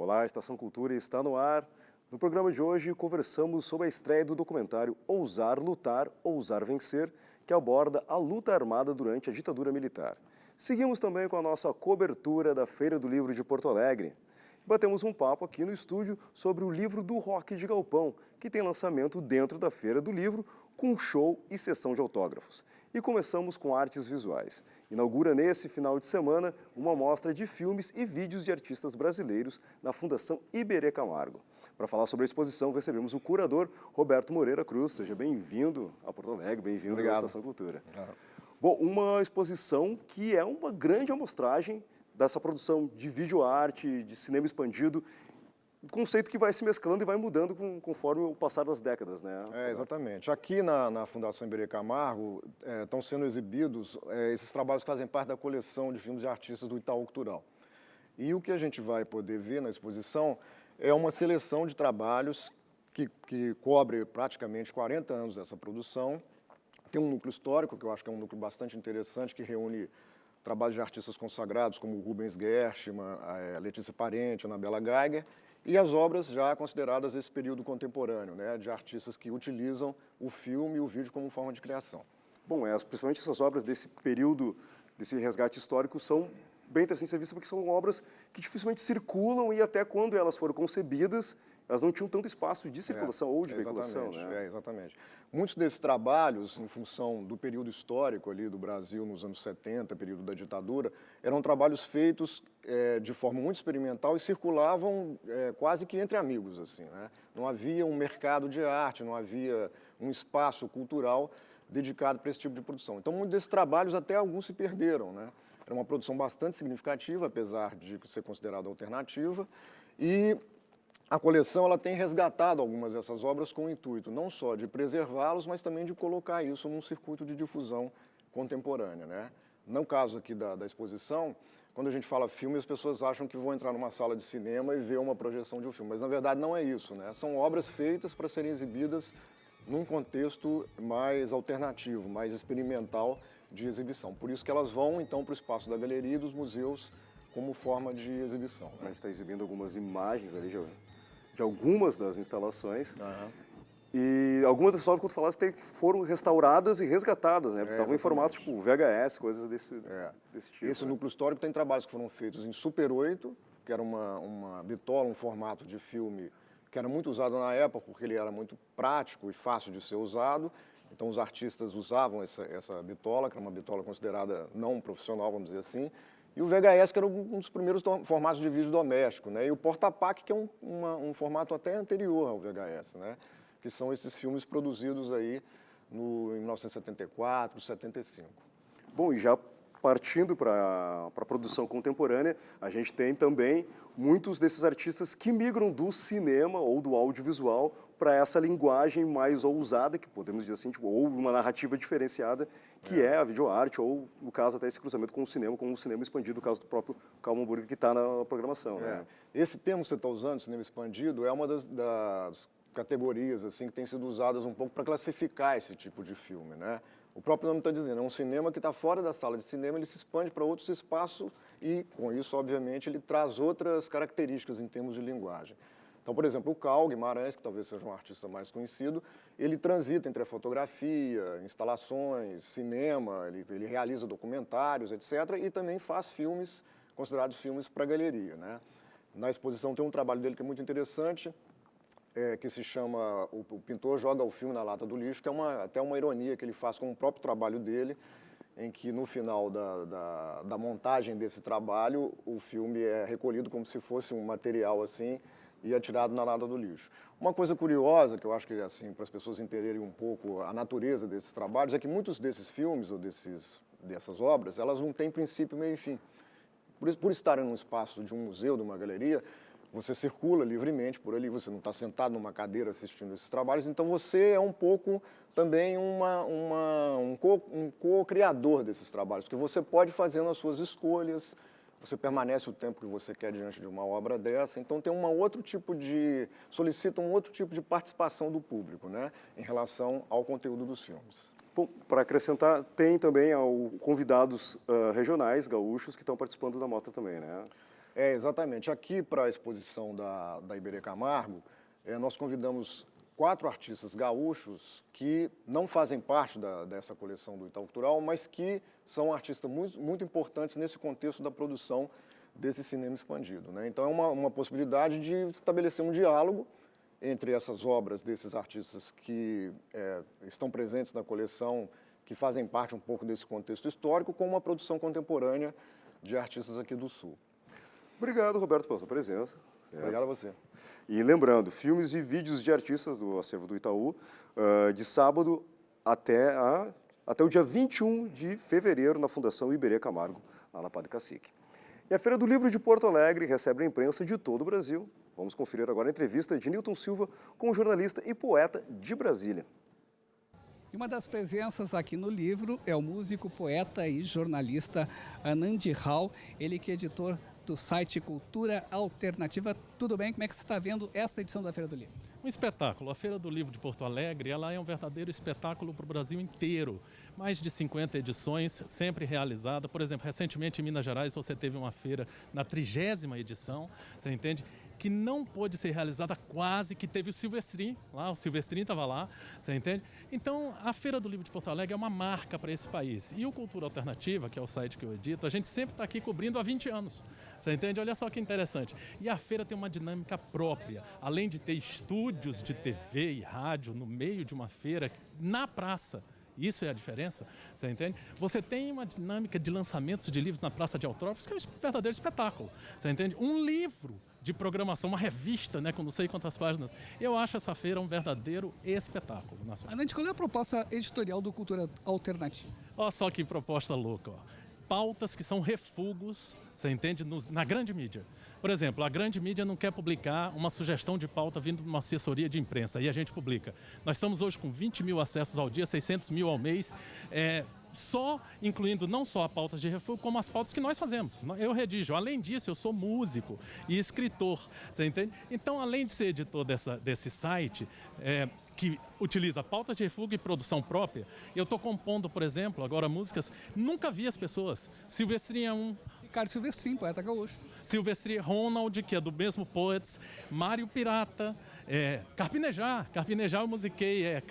Olá, a Estação Cultura está no ar. No programa de hoje, conversamos sobre a estreia do documentário Ousar Lutar, Ousar Vencer, que aborda a luta armada durante a ditadura militar. Seguimos também com a nossa cobertura da Feira do Livro de Porto Alegre. Batemos um papo aqui no estúdio sobre o livro do Rock de Galpão, que tem lançamento dentro da Feira do Livro, com show e sessão de autógrafos. E começamos com artes visuais. Inaugura nesse final de semana uma mostra de filmes e vídeos de artistas brasileiros na Fundação Iberê Camargo. Para falar sobre a exposição, recebemos o curador Roberto Moreira Cruz. Seja bem-vindo a Porto Alegre, bem-vindo à Estação Cultura. Bom, uma exposição que é uma grande amostragem dessa produção de videoarte, de cinema expandido, um conceito que vai se mesclando e vai mudando conforme o passar das décadas, né? Exatamente. Aqui na Fundação Iberê Camargo estão sendo exibidos esses trabalhos que fazem parte da coleção de filmes de artistas do Itaú Cultural. E o que a gente vai poder ver na exposição é uma seleção de trabalhos que cobre praticamente 40 anos dessa produção. Tem um núcleo histórico, que eu acho que é um núcleo bastante interessante, que reúne trabalhos de artistas consagrados como Rubens Gershman, a Letícia Parente, a Anabela Geiger, e as obras já consideradas desse período contemporâneo, né, de artistas que utilizam o filme e o vídeo como forma de criação. Bom, principalmente essas obras desse período, desse resgate histórico, são bem interessantes de ser vistas porque são obras que dificilmente circulam e até quando elas foram concebidas, elas não tinham tanto espaço de circulação ou de veiculação, né? Exatamente. Muitos desses trabalhos, em função do período histórico ali do Brasil nos anos 70, período da ditadura, eram trabalhos feitos de forma muito experimental e circulavam quase que entre amigos, assim, né? Não havia um mercado de arte, não havia um espaço cultural dedicado para esse tipo de produção. Então, muitos desses trabalhos, até alguns se perderam, né? Era uma produção bastante significativa, apesar de ser considerada alternativa, e a coleção ela tem resgatado algumas dessas obras com o intuito não só de preservá-los, mas também de colocar isso num circuito de difusão contemporânea, né? No caso aqui da exposição, quando a gente fala filme, as pessoas acham que vão entrar numa sala de cinema e ver uma projeção de um filme, mas na verdade não é isso, né? São obras feitas para serem exibidas num contexto mais alternativo, mais experimental de exibição. Por isso que elas vão, então, para o espaço da galeria e dos museus como forma de exibição, né? A gente está exibindo algumas imagens ali de algumas das instalações. E algumas dessas obras, quando tu falaste, foram restauradas e resgatadas, né? Porque estavam em formatos tipo VHS, coisas desse tipo. Esse núcleo histórico tem trabalhos que foram feitos em Super 8, que era uma bitola, um formato de filme que era muito usado na época, porque ele era muito prático e fácil de ser usado. Então, os artistas usavam essa bitola, que era uma bitola considerada não profissional, vamos dizer assim. E o VHS, que era um dos primeiros formatos de vídeo doméstico, né? E o Portapac, que é um formato até anterior ao VHS, né? Que são esses filmes produzidos aí em 1974, 75. Bom, e já partindo para a produção contemporânea, a gente tem também muitos desses artistas que migram do cinema ou do audiovisual para essa linguagem mais ousada, que podemos dizer assim, tipo, ou uma narrativa diferenciada, que é a videoarte, ou, no caso, até esse cruzamento com o cinema expandido, no caso do próprio Calma Hamburger, que está na programação. Né? Esse termo que você está usando, cinema expandido, é uma das categorias assim, que tem sido usadas um pouco para classificar esse tipo de filme, né? O próprio nome está dizendo, é um cinema que está fora da sala de cinema, ele se expande para outros espaços e, com isso, obviamente, ele traz outras características em termos de linguagem. Então, por exemplo, o Cal Guimarães, que talvez seja um artista mais conhecido, ele transita entre a fotografia, instalações, cinema, ele realiza documentários, etc., e também faz filmes, considerados filmes para galeria, né? Na exposição tem um trabalho dele que é muito interessante, que se chama O Pintor Joga o Filme na Lata do Lixo, que é até uma ironia que ele faz com o próprio trabalho dele, em que no final da montagem desse trabalho, o filme é recolhido como se fosse um material assim e atirado na lata do lixo. Uma coisa curiosa, que eu acho que assim, para as pessoas entenderem um pouco a natureza desses trabalhos, é que muitos desses filmes ou dessas obras, elas não têm princípio, meio e fim. Por estarem num espaço de um museu, de uma galeria, você circula livremente por ali, você não está sentado numa cadeira assistindo esses trabalhos, então você é um pouco também um co-criador desses trabalhos, porque você pode fazendo as suas escolhas, você permanece o tempo que você quer diante de uma obra dessa, então tem solicita um outro tipo de participação do público, né, em relação ao conteúdo dos filmes. Bom, para acrescentar, tem também convidados regionais, gaúchos, que estão participando da mostra também, né? Exatamente. Aqui, para a exposição da Iberê Camargo, nós convidamos 4 artistas gaúchos que não fazem parte dessa coleção do Itaú Cultural, mas que são artistas muito importantes nesse contexto da produção desse cinema expandido, né? Então, é uma possibilidade de estabelecer um diálogo entre essas obras desses artistas que estão presentes na coleção, que fazem parte um pouco desse contexto histórico, com uma produção contemporânea de artistas aqui do Sul. Obrigado, Roberto, pela sua presença. Certo? Obrigado a você. E lembrando, filmes e vídeos de artistas do acervo do Itaú, de sábado até o dia 21 de fevereiro, na Fundação Iberê Camargo, lá na Padre Cacique. E a Feira do Livro de Porto Alegre recebe a imprensa de todo o Brasil. Vamos conferir agora a entrevista de Nilton Silva com o jornalista e poeta de Brasília. E uma das presenças aqui no livro é o músico, poeta e jornalista Anand Rao, ele que é editor do site Cultura Alternativa. Tudo bem? Como é que você está vendo essa edição da Feira do Livro? Um espetáculo. A Feira do Livro de Porto Alegre, ela é um verdadeiro espetáculo para o Brasil inteiro. Mais de 50 edições, sempre realizada. Por exemplo, recentemente em Minas Gerais você teve uma feira na 30ª edição, você entende? Que não pôde ser realizada, quase que teve o Silvestrin, lá, o Silvestrin estava lá, você entende? Então, a Feira do Livro de Porto Alegre é uma marca para esse país. E o Cultura Alternativa, que é o site que eu edito, a gente sempre está aqui cobrindo há 20 anos, você entende? Olha só que interessante. E a feira tem uma dinâmica própria, além de ter estúdios de TV e rádio no meio de uma feira, na praça. Isso é a diferença, você entende? Você tem uma dinâmica de lançamentos de livros na Praça de Autógrafos, que é um verdadeiro espetáculo, você entende? Um livro de programação, uma revista, né, com não sei quantas páginas. Eu acho essa feira um verdadeiro espetáculo. Anand, qual é a proposta editorial do Cultura Alternativa? Olha só que proposta louca, ó. Pautas que são refugos, você entende, na grande mídia. Por exemplo, a grande mídia não quer publicar uma sugestão de pauta vindo de uma assessoria de imprensa, e a gente publica. Nós estamos hoje com 20 mil acessos ao dia, 600 mil ao mês, só incluindo não só a pauta de refúgio, como as pautas que nós fazemos. Eu redijo. Além disso, eu sou músico e escritor, você entende? Então, além de ser editor desse site, que utiliza pautas de refúgio e produção própria, eu estou compondo, por exemplo, agora músicas, nunca vi as pessoas. Silvestrin é um. Ricardo Silvestrin, poeta gaúcho. Silvestrin, Ronald, que é do mesmo Poets, Mário Pirata, Carpinejar eu musiquei,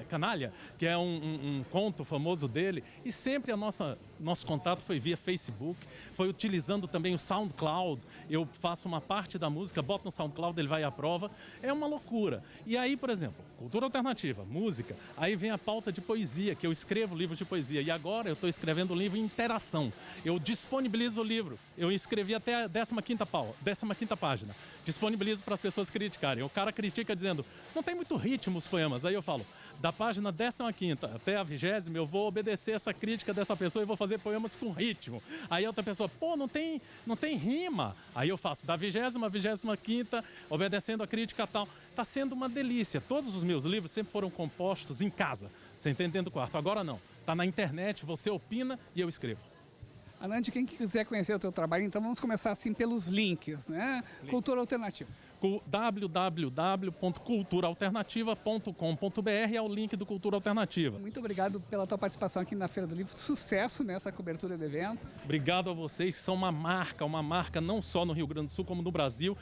Canalha, que é um conto famoso dele, e sempre nosso contato foi via Facebook, foi utilizando também o SoundCloud. Eu faço uma parte da música, boto no SoundCloud, ele vai à prova, é uma loucura. E aí, por exemplo, cultura alternativa, música, aí vem a pauta de poesia, que eu escrevo livros de poesia, e agora eu estou escrevendo um livro em interação. Eu disponibilizo o livro, eu escrevi até a 15ª página, disponibilizo para as pessoas criticarem. O cara critica dizendo, não tem muito ritmo os poemas, aí eu falo, da página 15ª até a 20ª, eu vou obedecer essa crítica dessa pessoa e vou fazer poemas com ritmo. Aí outra pessoa, pô, não tem rima. Aí eu faço da 20ª, 25ª, obedecendo a crítica tal. Está sendo uma delícia. Todos os meus livros sempre foram compostos em casa, você entende, dentro do quarto. Agora não. Está na internet, você opina e eu escrevo. Anand, quem quiser conhecer o teu trabalho, então vamos começar assim pelos links, né? Cultura Alternativa. www.culturaalternativa.com.br é o link do Cultura Alternativa. Muito obrigado pela tua participação aqui na Feira do Livro. Sucesso nessa cobertura do evento. Obrigado a vocês, são uma marca não só no Rio Grande do Sul, como no Brasil,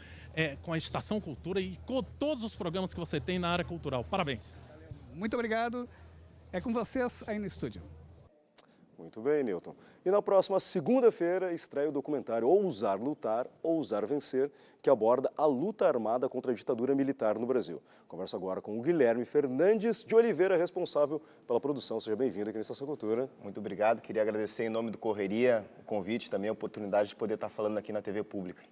com a Estação Cultura e com todos os programas que você tem na área cultural. Parabéns. Muito obrigado. É com vocês aí no estúdio. Muito bem, Nilton. E na próxima segunda-feira estreia o documentário Ousar Lutar, Ousar Vencer, que aborda a luta armada contra a ditadura militar no Brasil. Converso agora com o Guilherme Fernandes de Oliveira, responsável pela produção. Seja bem-vindo aqui na Estação Cultura. Muito obrigado. Queria agradecer em nome do Correria o convite, também a oportunidade de poder estar falando aqui na TV Pública.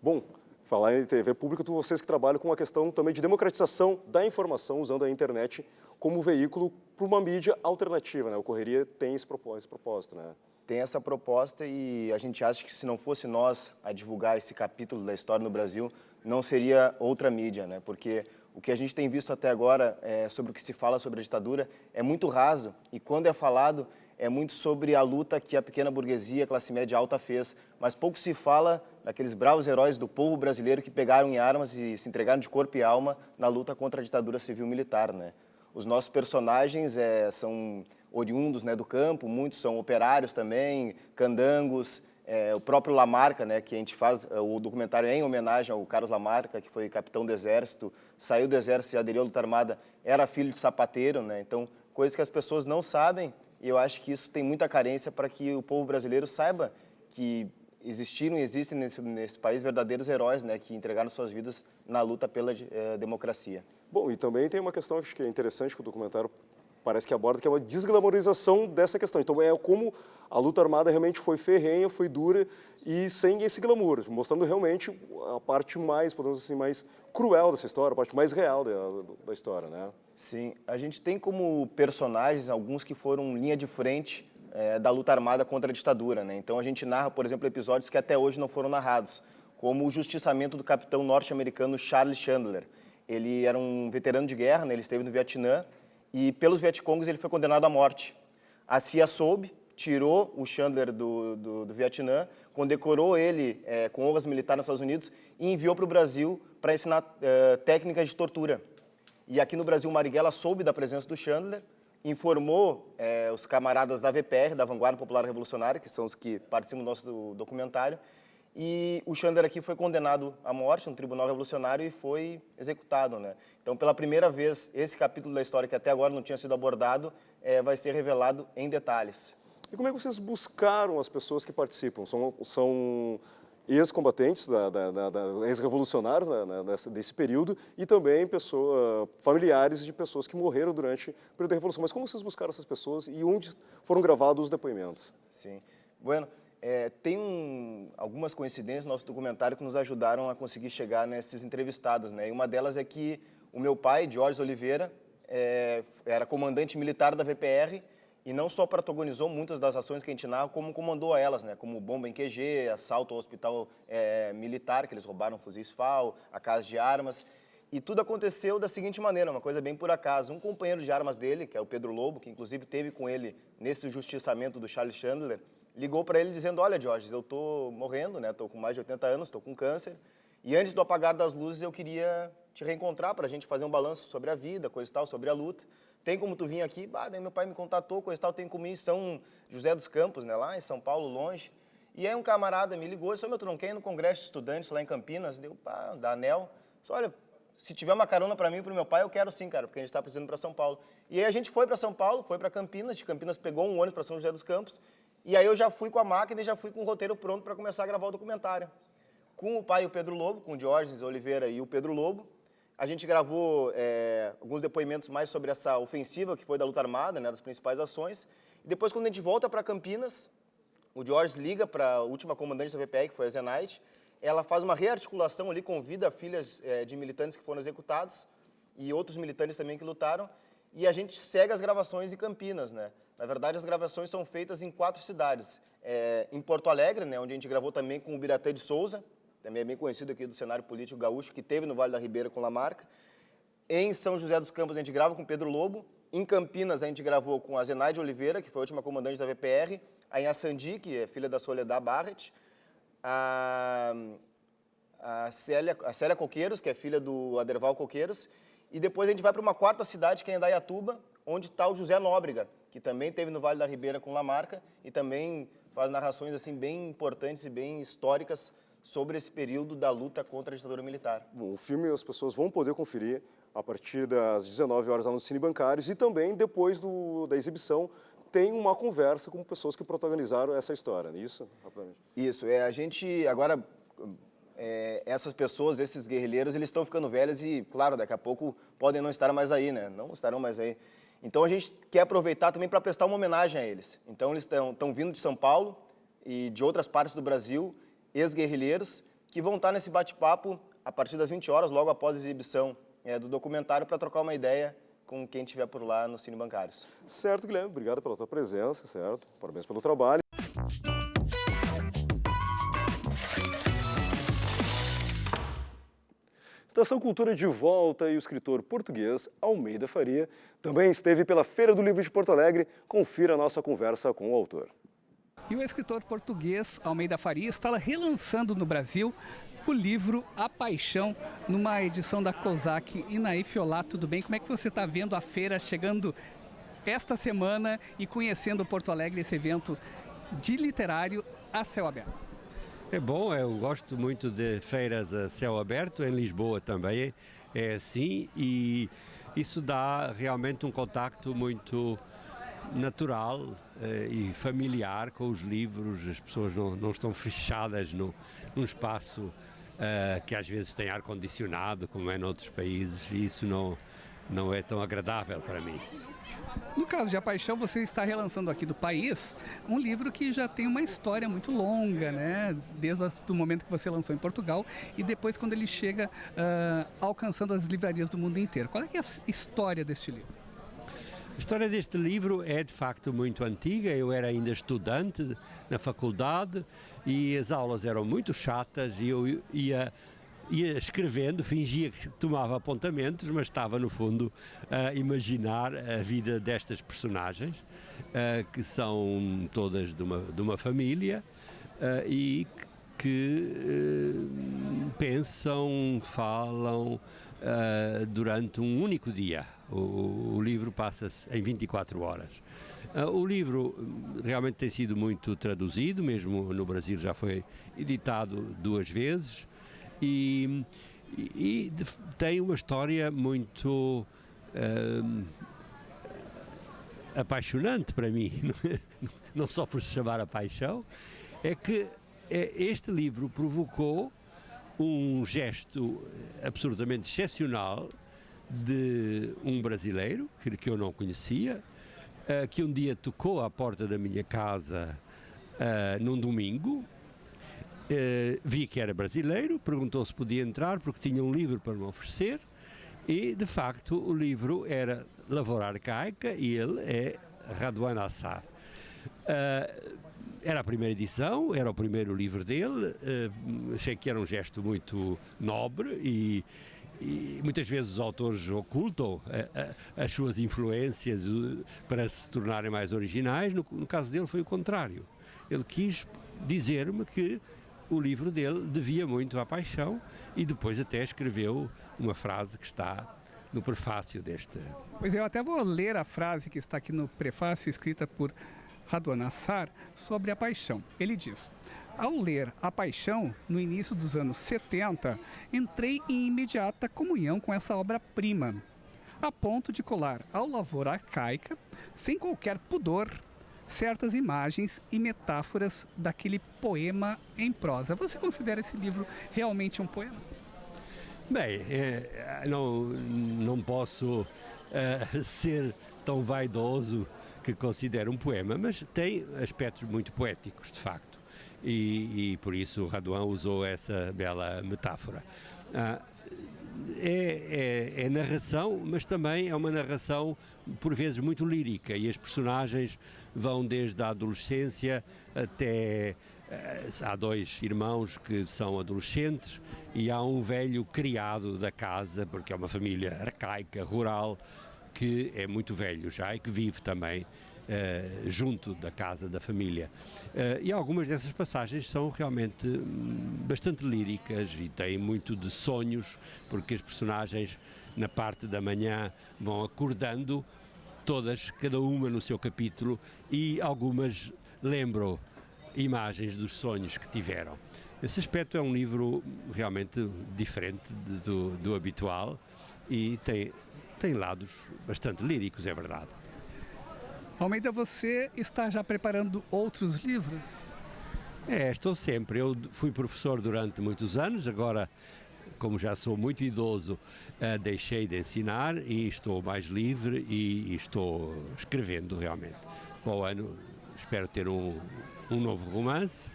Bom, falar em TV Pública, vocês que trabalham com a questão também de democratização da informação usando a internet como veículo para uma mídia alternativa, né? O Correria tem esse propósito, né? Tem essa proposta e a gente acha que se não fosse nós a divulgar esse capítulo da história no Brasil, não seria outra mídia, né? Porque o que a gente tem visto até agora sobre o que se fala sobre a ditadura é muito raso e quando é falado é muito sobre a luta que a pequena burguesia, a classe média alta fez, mas pouco se fala daqueles bravos heróis do povo brasileiro que pegaram em armas e se entregaram de corpo e alma na luta contra a ditadura civil-militar, né? Os nossos personagens são oriundos, né, do campo, muitos são operários também, candangos, o próprio Lamarca, né, que a gente faz o documentário em homenagem ao Carlos Lamarca, que foi capitão do Exército, saiu do Exército e aderiu à luta armada, era filho de sapateiro, né, então coisas que as pessoas não sabem, e eu acho que isso tem muita carência para que o povo brasileiro saiba que existiram e existem nesse país verdadeiros heróis, né, que entregaram suas vidas na luta pela democracia. Bom, e também tem uma questão acho que é interessante que o documentário parece que aborda, que é uma desglamorização dessa questão. Então, é como a luta armada realmente foi ferrenha, foi dura e sem esse glamour, mostrando realmente a parte mais, podemos dizer assim, mais cruel dessa história, a parte mais real da história, né? Sim, a gente tem como personagens alguns que foram linha de frente da luta armada contra a ditadura, né? Então, a gente narra, por exemplo, episódios que até hoje não foram narrados, como o justiçamento do capitão norte-americano Charles Chandler. Ele era um veterano de guerra, né? Ele esteve no Vietnã, e pelos Vietcongs ele foi condenado à morte. A CIA soube, tirou o Chandler do Vietnã, condecorou ele com honras militares nos Estados Unidos e enviou para o Brasil para ensinar técnicas de tortura. E aqui no Brasil, Marighella soube da presença do Chandler, informou os camaradas da VPR, da Vanguarda Popular Revolucionária, que são os que participam do nosso documentário, e o Chandler aqui foi condenado à morte no Tribunal Revolucionário e foi executado, né? Então, pela primeira vez, esse capítulo da história, que até agora não tinha sido abordado, vai ser revelado em detalhes. E como é que vocês buscaram as pessoas que participam? São ex-combatentes, ex-revolucionários desse período e também familiares de pessoas que morreram durante o período da Revolução. Mas como vocês buscaram essas pessoas e onde foram gravados os depoimentos? Sim. Bueno, tem algumas coincidências no nosso documentário que nos ajudaram a conseguir chegar nesses entrevistados, né? E uma delas é que o meu pai, Jorge Oliveira, era comandante militar da VPR e não só protagonizou muitas das ações que a gente narra, como comandou elas, né? Como bomba em QG, assalto ao hospital militar, que eles roubaram fuzis FAL, a casa de armas. E tudo aconteceu da seguinte maneira, uma coisa bem por acaso. Um companheiro de armas dele, que é o Pedro Lobo, que inclusive teve com ele nesse justiçamento do Charles Chandler, ligou para ele dizendo: olha, Jorge, eu estou morrendo, né? Estou com mais de 80 anos, estou com câncer, e antes do apagar das luzes eu queria te reencontrar para a gente fazer um balanço sobre a vida, coisa e tal, sobre a luta. Tem como tu vir aqui? Daí meu pai me contatou, coisa e tal, tem como ir em São José dos Campos, né? Lá em São Paulo, longe. E aí um camarada me ligou e disse: tu não quer ir no Congresso de Estudantes lá em Campinas? Deu, da ANEL. Disse: olha, se tiver uma carona para mim e para o meu pai, eu quero sim, cara, porque a gente está precisando para São Paulo. E aí a gente foi para São Paulo, foi para Campinas, de Campinas pegou um ônibus para São José dos Campos, e aí eu já fui com a máquina e já fui com o roteiro pronto para começar a gravar o documentário. Com o pai e o Pedro Lobo, com o Diógenes Oliveira e o Pedro Lobo, a gente gravou alguns depoimentos mais sobre essa ofensiva que foi da luta armada, né, das principais ações. E depois, quando a gente volta para Campinas, o Diógenes liga para a última comandante da VPR, que foi a Zenaide. Ela faz uma rearticulação ali, convida filhas de militantes que foram executados e outros militantes também que lutaram. E a gente segue as gravações em Campinas, né? Na verdade, as gravações são feitas em 4 cidades. Em Porto Alegre, né, onde a gente gravou também com o Biratã de Souza, também é bem conhecido aqui do cenário político gaúcho, que teve no Vale da Ribeira com Lamarca. Em São José dos Campos, a gente grava com Pedro Lobo. Em Campinas, a gente gravou com a Zenaide Oliveira, que foi a última comandante da VPR. A Inhaçandi, que é filha da Soledad Barret. A Célia Coqueiros, que é filha do Aderval Coqueiros. E depois a gente vai para uma 4ª cidade, que é Indaiatuba, onde está o José Nóbrega, que também teve no Vale da Ribeira com Lamarca e também faz narrações assim bem importantes e bem históricas sobre esse período da luta contra a ditadura militar. Bom, o filme as pessoas vão poder conferir a partir das 19 horas lá no Cine Bancários e também depois da exibição tem uma conversa com pessoas que protagonizaram essa história, não é isso? Isso, a gente agora, essas pessoas, esses guerrilheiros, eles estão ficando velhos e, claro, daqui a pouco podem não estar mais aí, né? Não estarão mais aí. Então a gente quer aproveitar também para prestar uma homenagem a eles. Então eles estão vindo de São Paulo e de outras partes do Brasil, ex-guerrilheiros, que vão estar nesse bate-papo a partir das 20 horas, logo após a exibição do documentário, para trocar uma ideia com quem estiver por lá no Cine Bancários. Certo, Guilherme. Obrigado pela tua presença, certo? Parabéns pelo trabalho. Estação Cultura de volta e o escritor português Almeida Faria também esteve pela Feira do Livro de Porto Alegre. Confira a nossa conversa com o autor. E o escritor português Almeida Faria está relançando no Brasil o livro A Paixão, numa edição da COSAC. Inaífe, olá, tudo bem? Como é que você está vendo a feira chegando esta semana e conhecendo Porto Alegre, esse evento de literário a céu aberto? É bom, eu gosto muito de feiras a céu aberto, em Lisboa também é assim, e isso dá realmente um contacto muito natural e familiar com os livros. As pessoas não estão fechadas num espaço que às vezes tem ar-condicionado, como é noutros países, e isso não é tão agradável para mim. No caso de A Paixão, você está relançando aqui do País um livro que já tem uma história muito longa, né? Desde o momento que você lançou em Portugal e depois quando ele chega alcançando as livrarias do mundo inteiro. Qual é que é a história deste livro? A história deste livro é de facto muito antiga. Eu era ainda estudante na faculdade e as aulas eram muito chatas e eu ia escrevendo, fingia que tomava apontamentos, mas estava no fundo a imaginar a vida destas personagens, que são todas de uma família e que pensam, falam durante um único dia. O livro passa-se em 24 horas. O livro realmente tem sido muito traduzido, mesmo no Brasil já foi editado 2 vezes. E tem uma história muito apaixonante para mim, não só por se chamar A Paixão, é que este livro provocou um gesto absolutamente excepcional de um brasileiro que eu não conhecia, que um dia tocou à porta da minha casa num domingo. Vi que era brasileiro, perguntou se podia entrar porque tinha um livro para me oferecer e, de facto, o livro era Lavoura Arcaica e ele é Raduan Assar. Era a primeira edição, era o primeiro livro dele, achei que era um gesto muito nobre e muitas vezes os autores ocultam as suas influências para se tornarem mais originais. No caso dele foi o contrário. Ele quis dizer-me que o livro dele devia muito à paixão e depois até escreveu uma frase que está no prefácio deste. Pois eu até vou ler a frase que está aqui no prefácio, escrita por Raduan Assar, sobre a paixão. Ele diz: ao ler A Paixão, no início dos anos 70, entrei em imediata comunhão com essa obra-prima, a ponto de colar ao Lavoura Arcaica, sem qualquer pudor, certas imagens e metáforas daquele poema em prosa. Você considera esse livro realmente um poema? Bem, não posso ser tão vaidoso que considero um poema, mas tem aspectos muito poéticos, de facto. E por isso o Raduan usou essa bela metáfora. É narração, mas também é uma narração por vezes muito lírica e as personagens vão desde a adolescência até... Há 2 irmãos que são adolescentes e há um velho criado da casa, porque é uma família arcaica, rural, que é muito velho já e que vive também junto da casa da família. E algumas dessas passagens são realmente bastante líricas e têm muito de sonhos, porque as personagens na parte da manhã vão acordando, todas, cada uma no seu capítulo, e algumas lembram imagens dos sonhos que tiveram. Esse aspecto é um livro realmente diferente do habitual e tem lados bastante líricos, é verdade. Almeida, você está já preparando outros livros? Estou sempre. Eu fui professor durante muitos anos, agora, como já sou muito idoso, deixei de ensinar e estou mais livre e estou escrevendo realmente. Para o ano espero ter um novo romance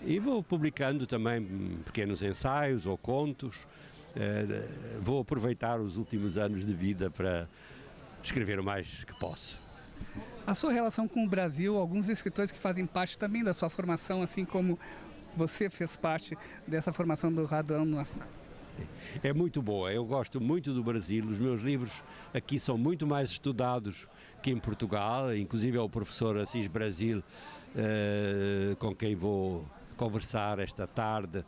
e vou publicando também pequenos ensaios ou contos. Vou aproveitar os últimos anos de vida para escrever o mais que posso. A sua relação com o Brasil, alguns escritores que fazem parte também da sua formação, assim como você fez parte dessa formação do Raduan Assar. É muito boa, eu gosto muito do Brasil, os meus livros aqui são muito mais estudados que em Portugal, inclusive é o professor Assis Brasil, com quem vou conversar esta tarde,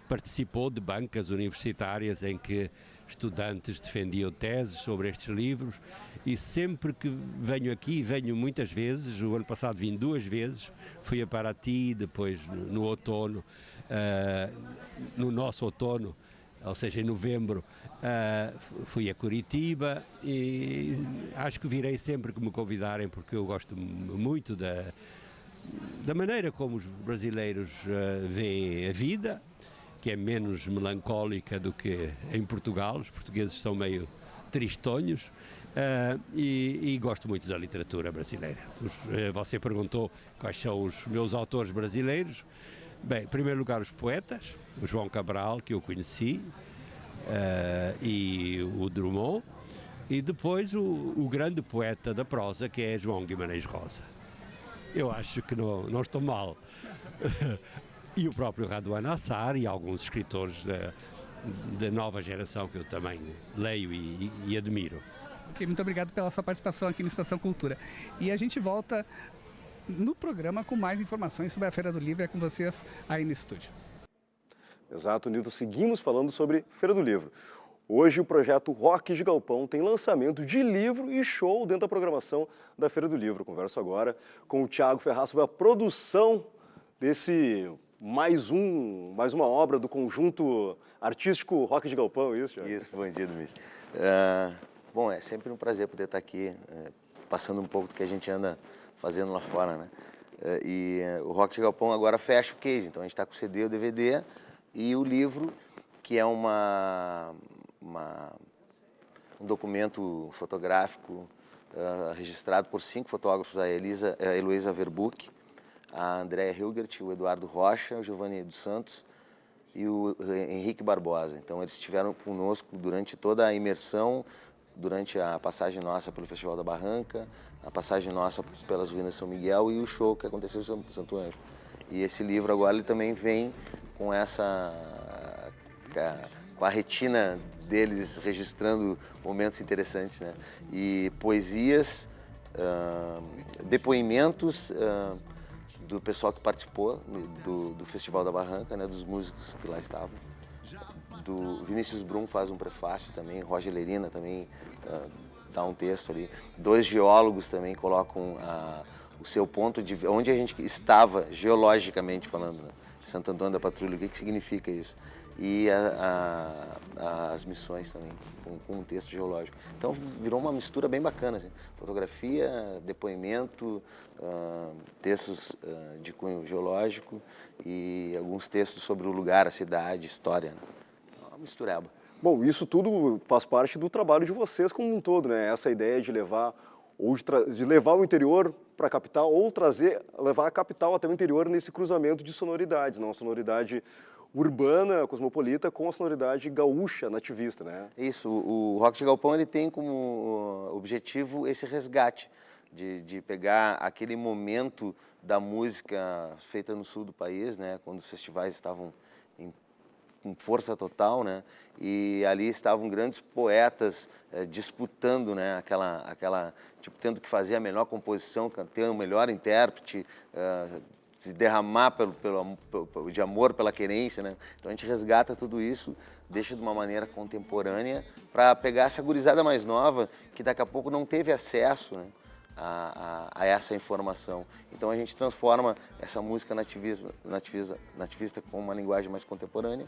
participou de bancas universitárias em que estudantes defendiam teses sobre estes livros e sempre que venho aqui, venho muitas vezes, o ano passado vim 2 vezes, fui a Paraty, depois no outono, no nosso outono, ou seja, em novembro, fui a Curitiba e acho que virei sempre que me convidarem porque eu gosto muito da maneira como os brasileiros veem a vida, que é menos melancólica do que em Portugal. Os portugueses são meio tristonhos e gosto muito da literatura brasileira. Você perguntou quais são os meus autores brasileiros. Bem, em primeiro lugar os poetas, o João Cabral, que eu conheci, e o Drummond, e depois o grande poeta da prosa, que é João Guimarães Rosa. Eu acho que não estou mal. E o próprio Raduan Assar e alguns escritores da nova geração que eu também leio e admiro. Ok, muito obrigado pela sua participação aqui no Estação Cultura. E a gente volta no programa com mais informações sobre a Feira do Livro. É com vocês aí no estúdio. Exato, Nilton. Seguimos falando sobre Feira do Livro. Hoje o projeto Rock de Galpão tem lançamento de livro e show dentro da programação da Feira do Livro. Converso agora com o Thiago Ferraz sobre a produção desse mais uma obra do conjunto artístico Rock de Galpão, isso, Thiago? Isso, bom dia, Luiz. Bom, é sempre um prazer poder estar aqui, passando um pouco do que a gente anda fazendo lá fora, né? O Rock de Galpão agora fecha o case, então a gente está com o CD, o DVD e o livro, que é um documento fotográfico registrado por 5 fotógrafos, a Heloísa Verbuck, a Andréa Hilgert, o Eduardo Rocha, o Giovanni dos Santos e o Henrique Barbosa. Então eles estiveram conosco durante toda a imersão, durante a passagem nossa pelo Festival da Barranca, a passagem nossa pelas ruínas de São Miguel e o show que aconteceu em Santo Ângelo. E esse livro agora ele também vem com com a retina deles registrando momentos interessantes, né? E poesias, depoimentos do pessoal que participou do Festival da Barranca, né? Dos músicos que lá estavam. Do Vinícius Brum faz um prefácio também, Roger Lerina também dá um texto ali. 2 geólogos também colocam o seu ponto de vista, onde a gente estava geologicamente falando, né? Santo Antônio da Patrulha, o que significa isso? E as missões também, com um texto geológico. Então virou uma mistura bem bacana, assim. Fotografia, depoimento, textos de cunho geológico e alguns textos sobre o lugar, a cidade, história, né? Uma mistureba. Bom, isso tudo faz parte do trabalho de vocês como um todo, né? Essa ideia de levar de levar o interior para a capital ou levar a capital até o interior nesse cruzamento de sonoridades, não? A sonoridade urbana, cosmopolita, com a sonoridade gaúcha, nativista, né? Isso, o Rock de Galpão ele tem como objetivo esse resgate, de pegar aquele momento da música feita no sul do país, né? Quando os festivais estavam com força total, né? E ali estavam grandes poetas disputando, né? Aquela tipo, tendo que fazer a melhor composição, ter o melhor intérprete, se derramar de amor pela querência, né? Então a gente resgata tudo isso, deixa de uma maneira contemporânea para pegar essa gurizada mais nova que daqui a pouco não teve acesso, né? A essa informação. Então a gente transforma essa música nativista com uma linguagem mais contemporânea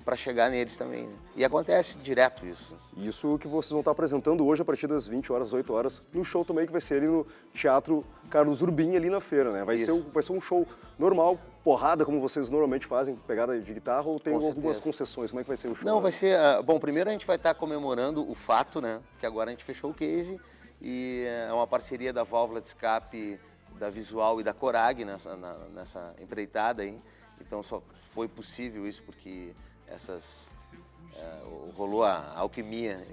para chegar neles também, né? E acontece direto isso. Isso que vocês vão estar apresentando hoje a partir das 20 horas, às 8 horas, no show também que vai ser ali no Teatro Carlos Urbim, ali na feira, né? Vai ser um show normal, porrada, como vocês normalmente fazem, pegada de guitarra, ou tem algumas concessões? Como é que vai ser o show? Não, vai ser... Bom, primeiro a gente vai estar comemorando o fato, né? Que agora a gente fechou o case e é uma parceria da válvula de escape, da Visual e da Corag nessa empreitada aí. Então só foi possível isso porque rolou a alquimia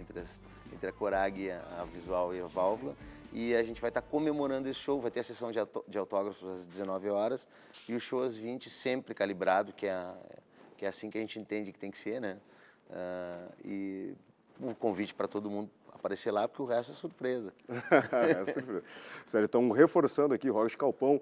entre a Corag, a Visual e a Válvula. E a gente vai estar comemorando esse show, vai ter a sessão de autógrafos às 19 horas e o show às 20, sempre calibrado, que é assim que a gente entende que tem que ser, né? E um convite para todo mundo aparecer lá, porque o resto é surpresa. É surpresa. Sério, então reforçando aqui, Rock Galpão,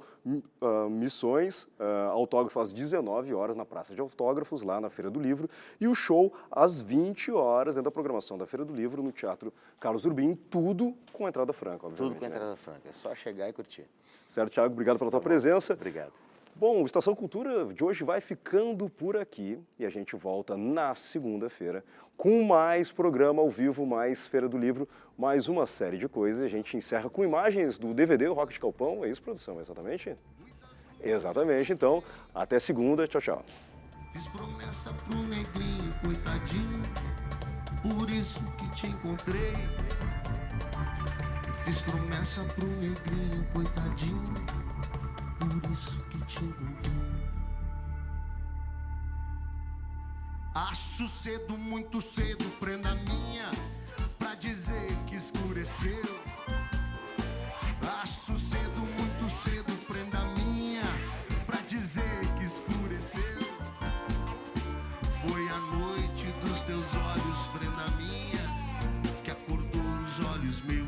Missões, autógrafo às 19 horas na Praça de Autógrafos, lá na Feira do Livro, e o show às 20 horas dentro da programação da Feira do Livro, no Teatro Carlos Urbim, tudo com entrada franca, obviamente. Tudo com entrada franca, é só chegar e curtir. Certo, Thiago, obrigado pela tua presença. Obrigado. Bom, o Estação Cultura de hoje vai ficando por aqui e a gente volta na segunda-feira com mais programa ao vivo, mais Feira do Livro, mais uma série de coisas. A gente encerra com imagens do DVD, o Rock de Galpão. É isso, produção? Exatamente? Exatamente. Então, até segunda. Tchau, tchau. Fiz promessa pro negrinho, coitadinho, por isso que te encontrei. Fiz promessa pro negrinho, coitadinho, por isso que te encontrei. Acho cedo, muito cedo, prenda minha, pra dizer que escureceu. Acho cedo, muito cedo, prenda minha, pra dizer que escureceu. Foi a noite dos teus olhos, prenda minha, que acordou os olhos meus.